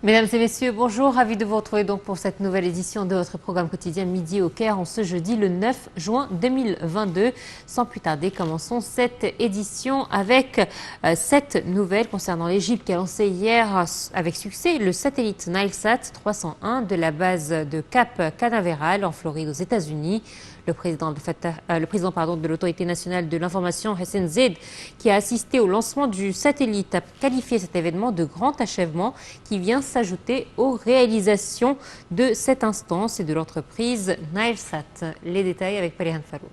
Mesdames et messieurs, bonjour, ravi de vous retrouver donc pour cette nouvelle édition de votre programme quotidien Midi au Caire en ce jeudi le 9 juin 2022. Sans plus tarder, commençons cette édition avec cette nouvelle concernant l'Égypte qui a lancé hier avec succès le satellite Nilesat 301 de la base de Cap Canaveral en Floride aux États-Unis. Le président de l'Autorité nationale de l'information, Hussein Zaid, qui a assisté au lancement du satellite, a qualifié cet événement de grand achèvement qui vient s'ajouter aux réalisations de cette instance et de l'entreprise Nilesat. Les détails avec Parihan Farou.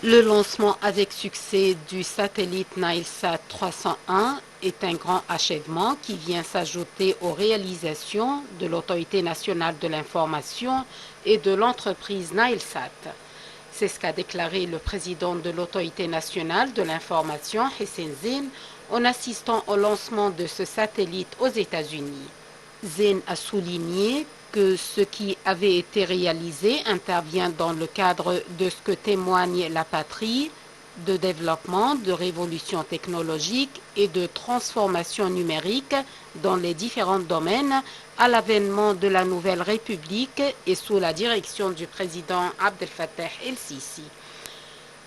Le lancement avec succès du satellite Nilesat 301 est un grand achèvement qui vient s'ajouter aux réalisations de l'Autorité nationale de l'information et de l'entreprise Nilesat. C'est ce qu'a déclaré le président de l'Autorité nationale de l'information, Hussein Zaid, en assistant au lancement de ce satellite aux États-Unis. Zaid a souligné que ce qui avait été réalisé intervient dans le cadre de ce que témoigne la patrie, de développement, de révolution technologique et de transformation numérique dans les différents domaines à l'avènement de la nouvelle République et sous la direction du président Abdel Fattah el-Sisi.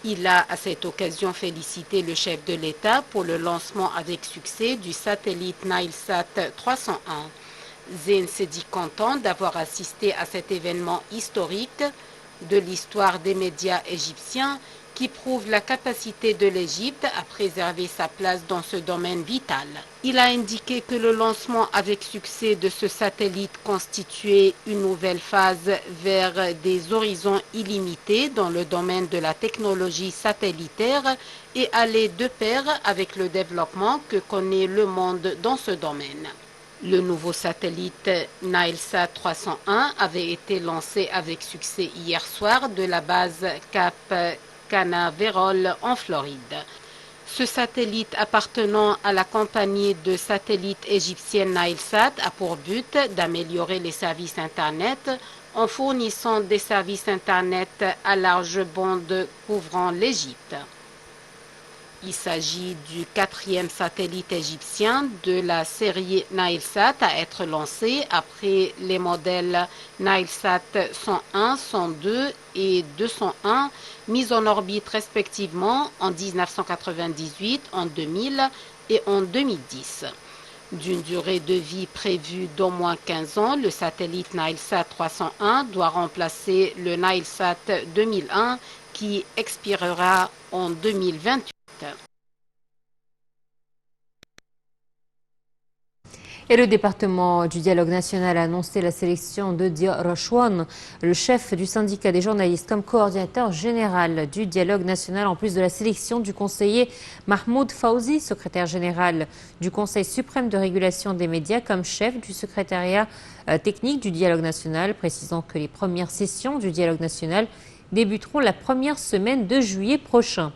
Il a à cette occasion félicité le chef de l'État pour le lancement avec succès du satellite Nilesat 301. Zaid s'est dit content d'avoir assisté à cet événement historique de l'histoire des médias égyptiens qui prouve la capacité de l'Égypte à préserver sa place dans ce domaine vital. Il a indiqué que le lancement avec succès de ce satellite constituait une nouvelle phase vers des horizons illimités dans le domaine de la technologie satellitaire et allait de pair avec le développement que connaît le monde dans ce domaine. Le nouveau satellite Nilesat 301 avait été lancé avec succès hier soir de la base Cap Canaveral en Floride. Ce satellite appartenant à la compagnie de satellites égyptienne Nilesat a pour but d'améliorer les services Internet en fournissant des services Internet à large bande couvrant l'Égypte. Il s'agit du 4e satellite égyptien de la série Nilesat à être lancé après les modèles Nilesat 101, 102 et 201 mis en orbite respectivement en 1998, en 2000 et en 2010. D'une durée de vie prévue d'au moins 15 ans, le satellite Nilesat 301 doit remplacer le Nilesat 2001 qui expirera en 2028. Et le département du dialogue national a annoncé la sélection de Dia Rachwan, le chef du syndicat des journalistes, comme coordinateur général du dialogue national, en plus de la sélection du conseiller Mahmoud Fawzi, secrétaire général du Conseil suprême de régulation des médias, comme chef du secrétariat technique du dialogue national, précisant que les premières sessions du dialogue national débuteront la première semaine de juillet prochain.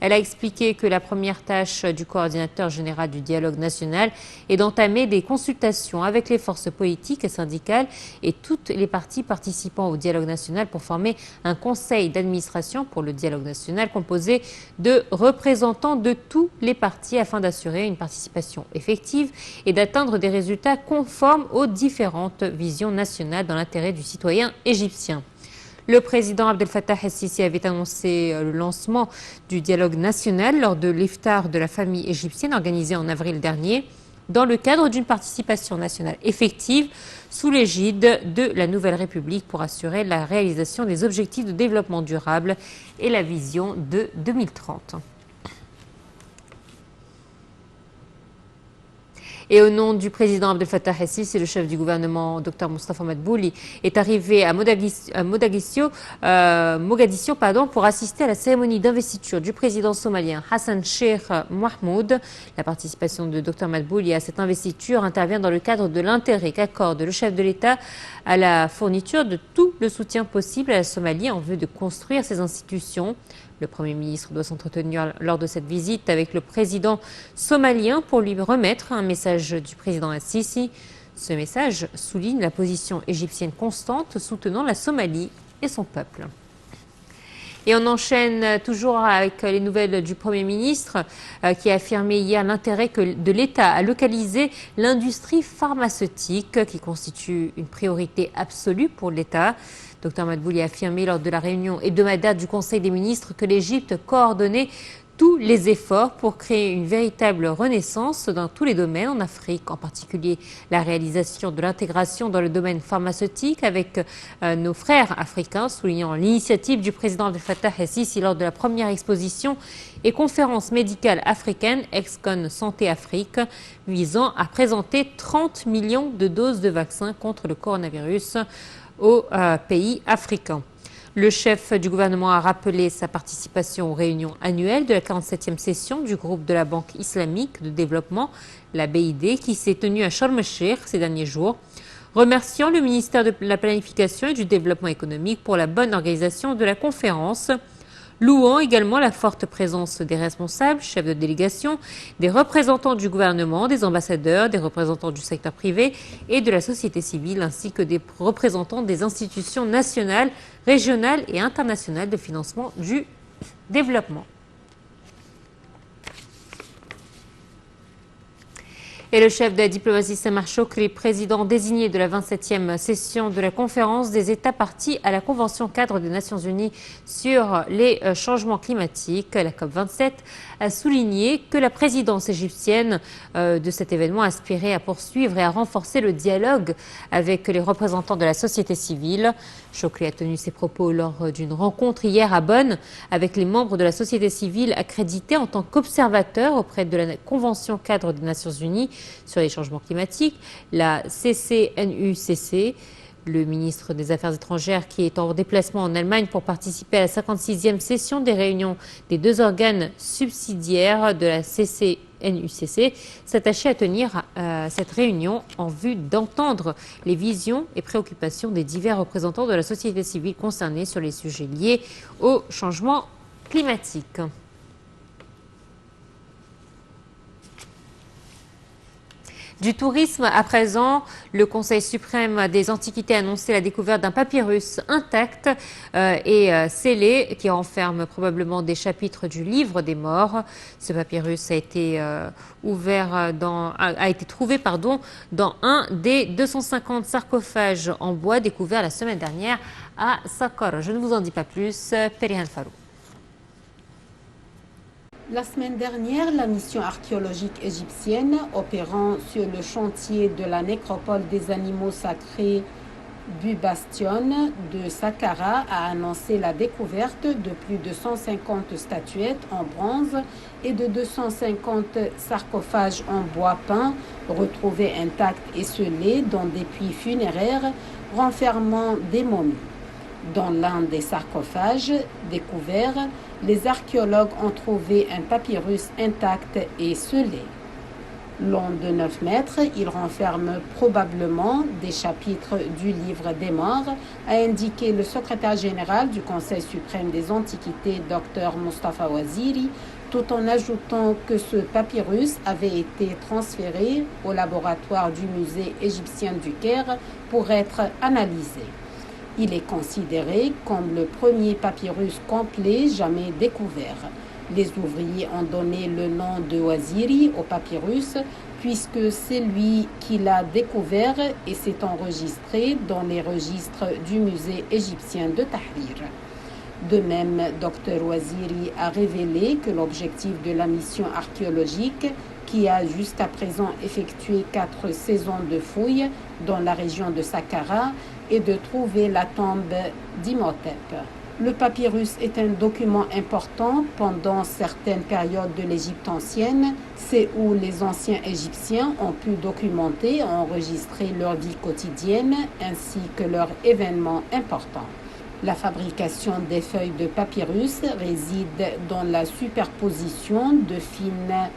Elle a expliqué que la première tâche du coordinateur général du dialogue national est d'entamer des consultations avec les forces politiques et syndicales et toutes les parties participant au dialogue national pour former un conseil d'administration pour le dialogue national composé de représentants de tous les partis afin d'assurer une participation effective et d'atteindre des résultats conformes aux différentes visions nationales dans l'intérêt du citoyen égyptien. Le président Abdel Fattah el-Sisi avait annoncé le lancement du dialogue national lors de l'iftar de la famille égyptienne organisé en avril dernier dans le cadre d'une participation nationale effective sous l'égide de la Nouvelle République pour assurer la réalisation des objectifs de développement durable et la vision de 2030. Et au nom du président Abdel Fattah el-Sisi, le chef du gouvernement, Dr Moustapha Madbouli, est arrivé à Mogadiscio pour assister à la cérémonie d'investiture du président somalien Hassan Sheikh Mohamud. La participation de Dr Madbouli à cette investiture intervient dans le cadre de l'intérêt qu'accorde le chef de l'État à la fourniture de tout le soutien possible à la Somalie en vue de construire ses institutions. Le Premier ministre doit s'entretenir lors de cette visite avec le président somalien pour lui remettre un message du président el-Sisi. Ce message souligne la position égyptienne constante soutenant la Somalie et son peuple. Et on enchaîne toujours avec les nouvelles du Premier ministre qui a affirmé hier l'intérêt de l'État à localiser l'industrie pharmaceutique qui constitue une priorité absolue pour l'État. Dr Madbouli a affirmé lors de la réunion hebdomadaire du Conseil des ministres que l'Égypte coordonnait tous les efforts pour créer une véritable renaissance dans tous les domaines en Afrique, en particulier la réalisation de l'intégration dans le domaine pharmaceutique avec nos frères africains, soulignant l'initiative du président Abdel Fattah el-Sisi lors de la première exposition et conférence médicale africaine Excon Santé Afrique, visant à présenter 30 millions de doses de vaccins contre le coronavirus aux pays africains. Le chef du gouvernement a rappelé sa participation aux réunions annuelles de la 47e session du groupe de la Banque islamique de développement, la BID, qui s'est tenue à Sharm el-Sheikh ces derniers jours, remerciant le ministère de la Planification et du Développement économique pour la bonne organisation de la conférence, louant également la forte présence des responsables, chefs de délégation, des représentants du gouvernement, des ambassadeurs, des représentants du secteur privé et de la société civile, ainsi que des représentants des institutions nationales, régionales et internationales de financement du développement. Et le chef de la diplomatie Samar Chokri, président désigné de la 27e session de la conférence des États partis à la Convention cadre des Nations Unies sur les changements climatiques, la COP27, a souligné que la présidence égyptienne de cet événement aspirait à poursuivre et à renforcer le dialogue avec les représentants de la société civile. Chokri a tenu ses propos lors d'une rencontre hier à Bonn avec les membres de la société civile accrédités en tant qu'observateurs auprès de la Convention cadre des Nations Unies sur les changements climatiques, la CCNUCC. Le ministre des Affaires étrangères, qui est en déplacement en Allemagne pour participer à la 56e session des réunions des deux organes subsidiaires de la CCNUCC, s'attachait à tenir cette réunion en vue d'entendre les visions et préoccupations des divers représentants de la société civile concernés sur les sujets liés au changement climatique. Du tourisme à présent, le Conseil suprême des Antiquités a annoncé la découverte d'un papyrus intact et scellé qui renferme probablement des chapitres du livre des morts. Ce papyrus a été trouvé dans un des 250 sarcophages en bois découverts la semaine dernière à Saqqara. Je ne vous en dis pas plus. Perihan Farou. La semaine dernière, la mission archéologique égyptienne opérant sur le chantier de la nécropole des animaux sacrés du bastion de Saqqara a annoncé la découverte de plus de 150 statuettes en bronze et de 250 sarcophages en bois peint retrouvés intacts et scellés dans des puits funéraires renfermant des momies. Dans l'un des sarcophages découverts, les archéologues ont trouvé un papyrus intact et scellé. Long de 9 mètres, il renferme probablement des chapitres du livre des morts, a indiqué le secrétaire général du Conseil suprême des Antiquités, Dr Mustafa Waziri, tout en ajoutant que ce papyrus avait été transféré au laboratoire du musée égyptien du Caire pour être analysé. Il est considéré comme le premier papyrus complet jamais découvert. Les ouvriers ont donné le nom de Waziri au papyrus puisque c'est lui qui l'a découvert et s'est enregistré dans les registres du musée égyptien de Tahrir. De même, Dr Waziri a révélé que l'objectif de la mission archéologique, qui a jusqu'à présent effectué 4 saisons de fouilles dans la région de Saqqara, est de trouver la tombe d'Imhotep. Le papyrus est un document important pendant certaines périodes de l'Égypte ancienne. C'est où les anciens Égyptiens ont pu documenter et enregistrer leur vie quotidienne ainsi que leurs événements importants. La fabrication des feuilles de papyrus réside dans la superposition de fines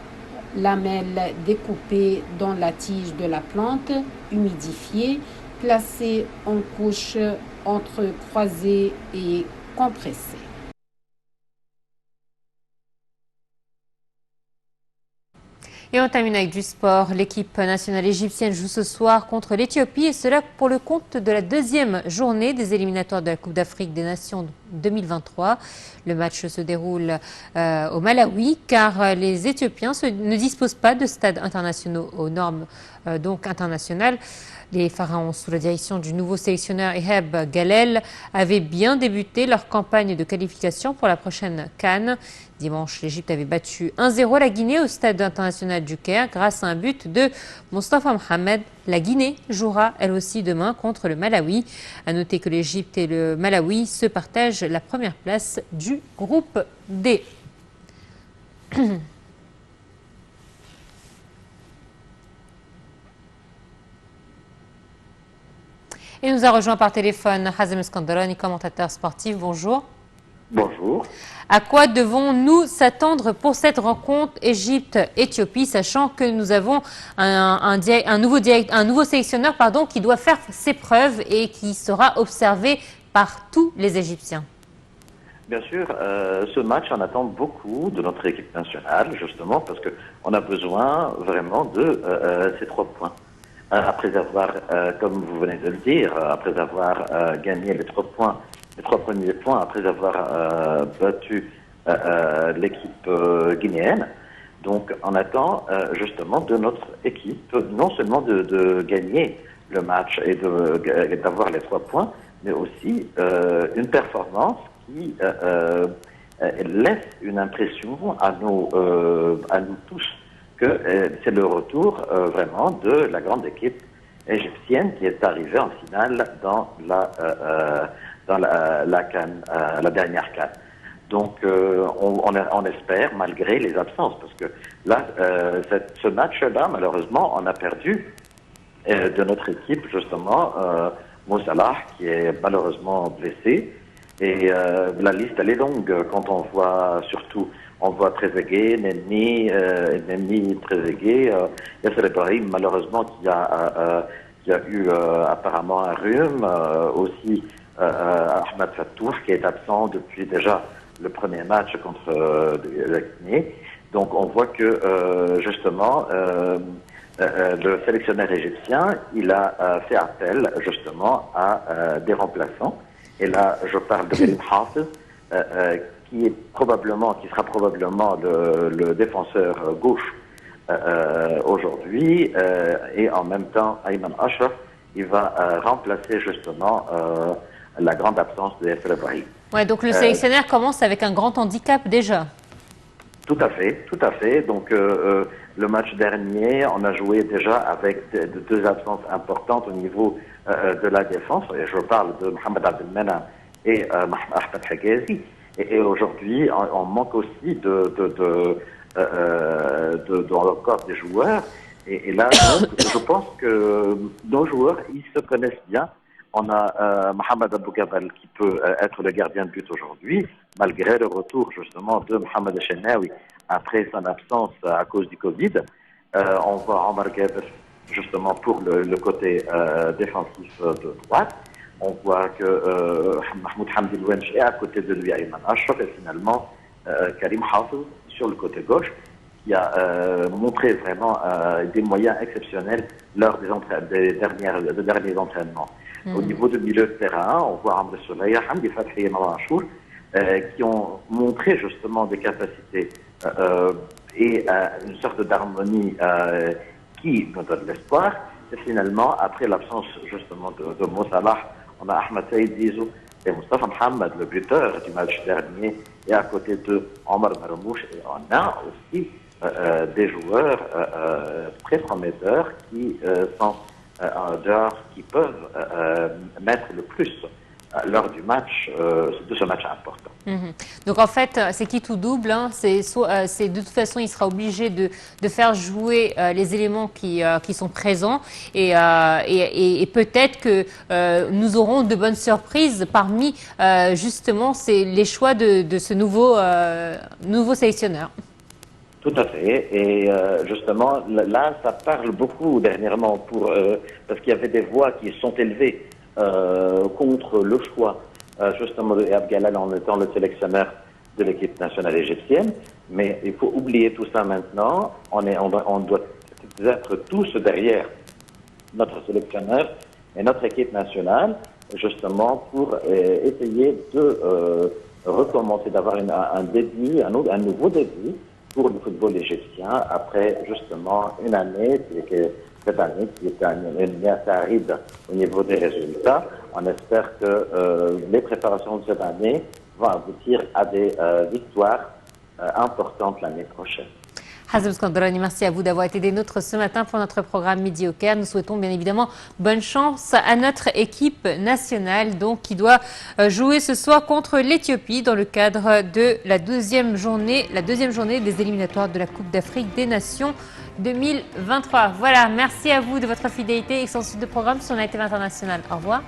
lamelles découpées dans la tige de la plante, humidifiées, placées en couches entrecroisées et compressées. Et on termine avec du sport. L'équipe nationale égyptienne joue ce soir contre l'Éthiopie et cela pour le compte de la deuxième journée des éliminatoires de la Coupe d'Afrique des Nations 2023. Le match se déroule au Malawi car les Éthiopiens ne disposent pas de stades internationaux aux normes donc internationales. Les Pharaons, sous la direction du nouveau sélectionneur Eheb Galel, avaient bien débuté leur campagne de qualification pour la prochaine CAN. Dimanche, l'Égypte avait battu 1-0 la Guinée au stade international du Caire grâce à un but de Mostafa Mohamed. La Guinée jouera elle aussi demain contre le Malawi. À noter que l'Égypte et le Malawi se partagent la première place du groupe D. Et nous a rejoint par téléphone Hazem Skandarani, commentateur sportif. Bonjour. Bonjour. À quoi devons-nous s'attendre pour cette rencontre Égypte-Éthiopie, sachant que nous avons un nouveau sélectionneur qui doit faire ses preuves et qui sera observé par tous les Égyptiens? Bien sûr, ce match, on attend beaucoup de notre équipe nationale, justement, parce qu'on a besoin vraiment de ces 3 points. Après avoir, comme vous venez de le dire, après avoir gagné les 3 premiers points, après avoir battu l'équipe guinéenne. Donc, on attend justement de notre équipe, non seulement de gagner le match et d'avoir les 3 points, mais aussi une performance qui laisse une impression à nous tous que c'est le retour vraiment de la grande équipe égyptienne qui est arrivée en finale dans la CAN, la dernière CAN. Donc on espère, malgré les absences, parce que là, ce match-là, malheureusement, on a perdu de notre équipe, justement, Mo Salah, qui est malheureusement blessé. Et la liste, elle est longue quand on voit surtout... On voit Trezeguet, Nenni, Trezeguet, Yasser Ibrahim, malheureusement, qui a eu apparemment un rhume. Aussi, Ahmed Fattour, qui est absent depuis déjà le premier match contre la Guinée. Donc, on voit que, justement, le sélectionneur égyptien, il a fait appel, justement, à des remplaçants. Et là, je parle de Karim Hafez, qui sera probablement le défenseur gauche aujourd'hui, et en même temps, Ayman Ashraf, il va remplacer justement la grande absence de Yasser Ibrahim. Ouais, donc le sélectionneur commence avec un grand handicap déjà. Tout à fait, tout à fait. Donc le match dernier, on a joué déjà avec deux absences importantes au niveau de la défense. Et je parle de Mohamed Abdelmena et Ahmed Hagazi. Et aujourd'hui, on manque aussi dans le corps des joueurs. Et là, donc, je pense que nos joueurs, ils se connaissent bien. On a Mohamed Abou Gabal qui peut être le gardien de but aujourd'hui, malgré le retour justement de Mohamed Chenaoui après son absence à cause du Covid. On voit Omar Gaber justement pour le côté défensif de droite. On voit que Mahmoud Hamdi Louench est à côté de lui, Ayman Ashraf, et finalement Karim Hafez sur le côté gauche, qui a montré vraiment des moyens exceptionnels lors des derniers entraînements. Au niveau du milieu de terrain, on voit Amr Soleil, Hamdi Fathi et Marwan Achour, qui ont montré justement des capacités et une sorte d'harmonie qui nous donne l'espoir. Et finalement, après l'absence justement de Mo Salah, on a Ahmed Saïd Zizou et Mostafa Mohamed, le buteur du match dernier, et à côté de Omar Marmouche. Et on a aussi des joueurs très prometteurs qui sont qui peuvent mettre le plus lors du match, de ce match important. Donc en fait, c'est qui tout double, hein. C'est de toute façon, il sera obligé de faire jouer les éléments qui sont présents et peut-être que nous aurons de bonnes surprises parmi justement les choix de ce nouveau sélectionneur. Tout à fait. Et justement, là, ça parle beaucoup dernièrement parce qu'il y avait des voix qui sont élevées contre le choix justement de Eheb Galel en étant le sélectionneur de l'équipe nationale égyptienne. Mais il faut oublier tout ça maintenant. On doit être tous derrière notre sélectionneur et notre équipe nationale, justement pour essayer de recommencer, d'avoir un début, un nouveau début pour le football égyptien après justement une année, cette année qui est une année assez aride au niveau des résultats. On espère que les préparations de cette année vont aboutir à des victoires importantes l'année prochaine. Hazem Skandroni, merci à vous d'avoir été des nôtres ce matin pour notre programme Midi au Caire. Nous souhaitons bien évidemment bonne chance à notre équipe nationale donc, qui doit jouer ce soir contre l'Éthiopie dans le cadre de la deuxième journée des éliminatoires de la Coupe d'Afrique des Nations 2023. Voilà, merci à vous de votre fidélité et suite de programme sur NITV International. Au revoir.